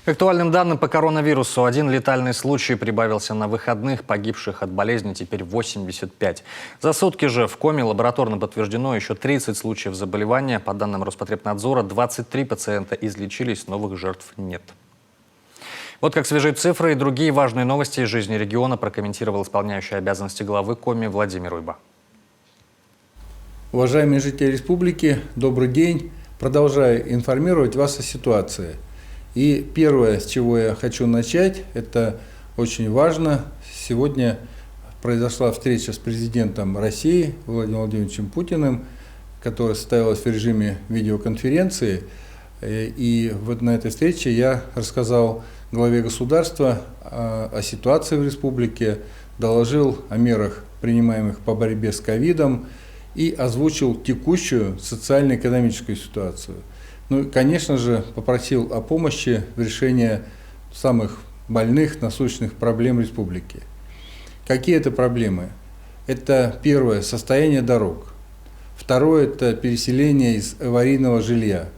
К актуальным данным по коронавирусу. Один летальный случай прибавился на выходных. Погибших от болезни теперь 85. За сутки же в Коми лабораторно подтверждено еще 30 случаев заболевания. По данным Роспотребнадзора, 23 пациента излечились, новых жертв нет. Вот как свежие цифры и другие важные новости из жизни региона прокомментировал исполняющий обязанности главы Коми Владимир Уйба. Уважаемые жители республики, добрый день. Продолжаю информировать вас о ситуации. И первое, с чего я хочу начать, это очень важно. Сегодня произошла встреча с президентом России Владимиром Владимировичем Путиным, которая состоялась в режиме видеоконференции. И вот на этой встрече я рассказал главе государства о ситуации в республике, доложил о мерах, принимаемых по борьбе с ковидом, и озвучил текущую социально-экономическую ситуацию. Ну и, конечно же, попросил о помощи в решении самых больных, насущных проблем республики. Какие это проблемы? Это первое – состояние дорог. Второе – это переселение из аварийного жилья.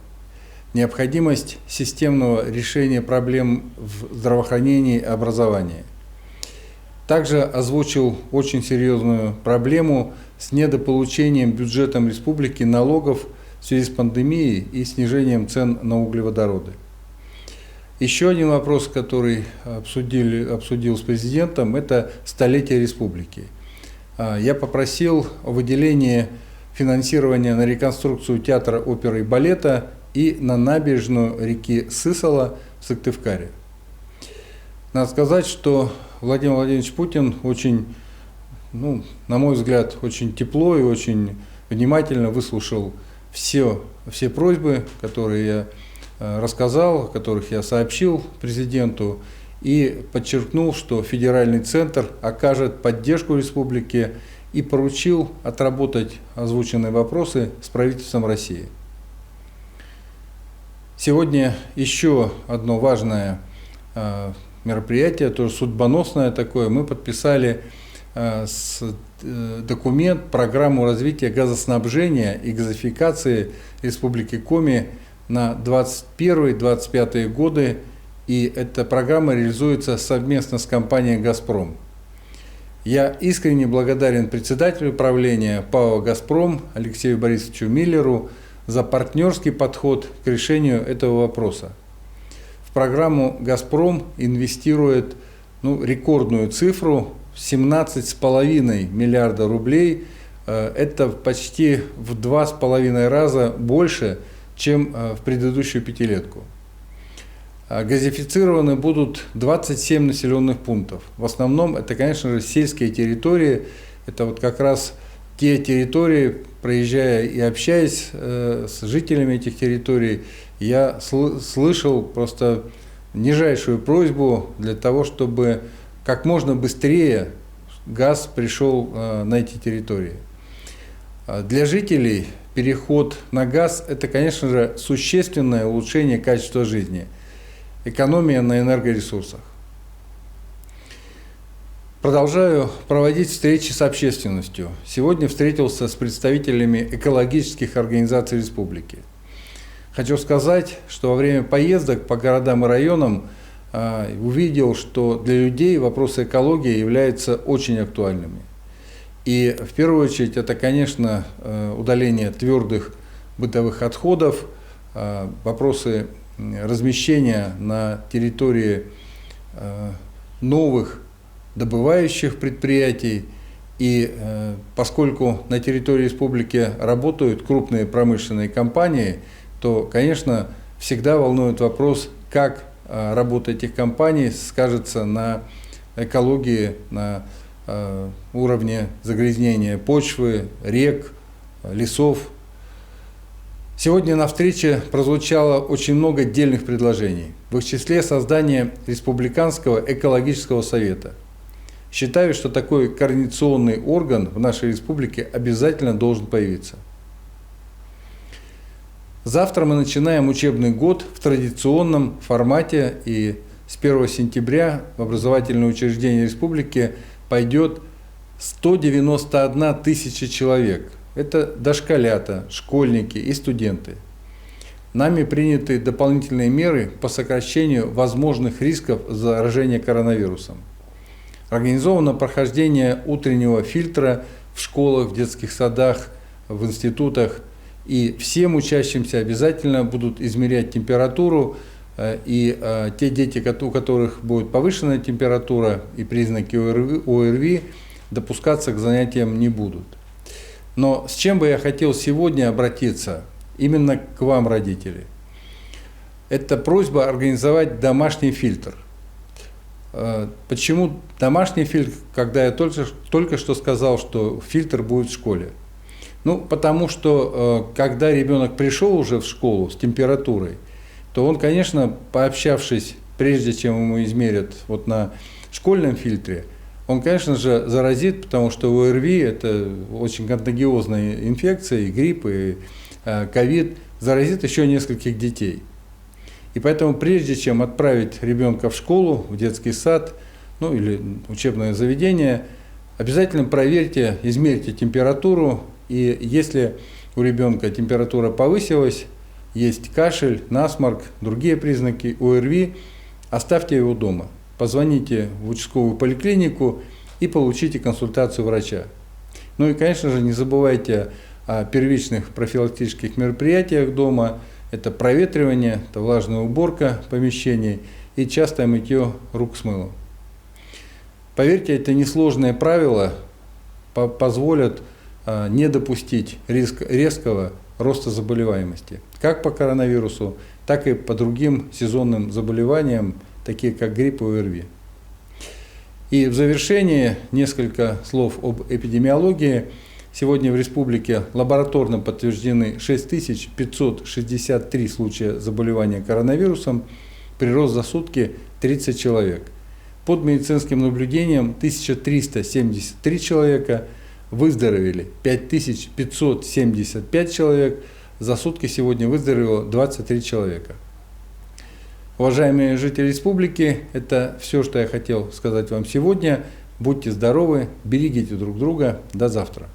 Необходимость системного решения проблем в здравоохранении и образовании. Также озвучил очень серьезную проблему с недополучением бюджетом республики налогов в связи с пандемией и снижением цен на углеводороды. Еще один вопрос, который обсудил с президентом, это столетие республики. Я попросил о выделении финансирования на реконструкцию театра оперы и балета и на набережную реки Сысола в Сыктывкаре. Надо сказать, что Владимир Владимирович Путин очень, на мой взгляд, очень тепло и очень внимательно выслушал все просьбы, которые я рассказал, о которых я сообщил президенту, и подчеркнул, что федеральный центр окажет поддержку республике и поручил отработать озвученные вопросы с правительством России. Сегодня еще одно важное мероприятие, тоже судьбоносное такое. Мы подписали документ, программу развития газоснабжения и газификации Республики Коми на 2021-2025 годы. И эта программа реализуется совместно с компанией «Газпром». Я искренне благодарен председателю правления ПАО «Газпром» Алексею Борисовичу Миллеру за партнерский подход к решению этого вопроса. В программу «Газпром» инвестирует рекордную цифру 17,5 миллиарда рублей. Это почти в 2,5 раза больше, чем в предыдущую пятилетку. Газифицированы будут 27 населенных пунктов. В основном это, конечно же, сельские территории. Это вот как раз те территории, проезжая и общаясь с жителями этих территорий, я слышал просто нижайшую просьбу для того, чтобы как можно быстрее газ пришел на эти территории. Для жителей переход на газ – это, конечно же, существенное улучшение качества жизни, экономия на энергоресурсах. Продолжаю проводить встречи с общественностью. Сегодня встретился с представителями экологических организаций республики. Хочу сказать, что во время поездок по городам и районам увидел, что для людей вопросы экологии являются очень актуальными. И в первую очередь это, конечно, удаление твердых бытовых отходов, вопросы размещения на территории новых добывающих предприятий. И поскольку на территории республики работают крупные промышленные компании, то, конечно, всегда волнует вопрос, как работа этих компаний скажется на экологии, на уровне загрязнения почвы, рек, лесов. Сегодня на встрече прозвучало очень много дельных предложений, в их числе создание Республиканского экологического совета. Считаю, что такой координационный орган в нашей республике обязательно должен появиться. Завтра мы начинаем учебный год в традиционном формате, и с 1 сентября в образовательные учреждения республики пойдет 191 тысяча человек. Это дошколята, школьники и студенты. нами приняты дополнительные меры по сокращению возможных рисков заражения коронавирусом. Организовано прохождение утреннего фильтра в школах, в детских садах, в институтах. И всем учащимся обязательно будут измерять температуру. И те дети, у которых будет повышенная температура и признаки ОРВИ, допускаться к занятиям не будут. Но с чем бы я хотел сегодня обратиться именно к вам, родители? Это просьба организовать домашний фильтр. Почему домашний фильтр, когда я только что сказал, что фильтр будет в школе? Ну, потому что когда ребенок пришел уже в школу с температурой, то он, конечно, пообщавшись, прежде чем ему измерят вот на школьном фильтре, он, конечно же, заразит, потому что ОРВИ – это очень контагиозная инфекция, и грипп, и ковид, заразит еще нескольких детей. И поэтому, прежде чем отправить ребенка в школу, в детский сад, ну или учебное заведение, обязательно проверьте, измерьте температуру, и если у ребенка температура повысилась, есть кашель, насморк, другие признаки ОРВИ, оставьте его дома. Позвоните в участковую поликлинику и получите консультацию врача. Ну и, конечно же, не забывайте о первичных профилактических мероприятиях дома. Это проветривание, это влажная уборка помещений и частое мытье рук с мылом. Поверьте, это несложные правила позволят не допустить резкого роста заболеваемости, как по коронавирусу, так и по другим сезонным заболеваниям, такие как грипп и ОРВИ. И в завершение несколько слов об эпидемиологии. Сегодня в республике лабораторно подтверждены 6563 случая заболевания коронавирусом, прирост за сутки 30 человек. Под медицинским наблюдением 1373 человека, выздоровели 5575 человек, за сутки сегодня выздоровело 23 человека. Уважаемые жители республики, это все, что я хотел сказать вам сегодня. Будьте здоровы, берегите друг друга. До завтра.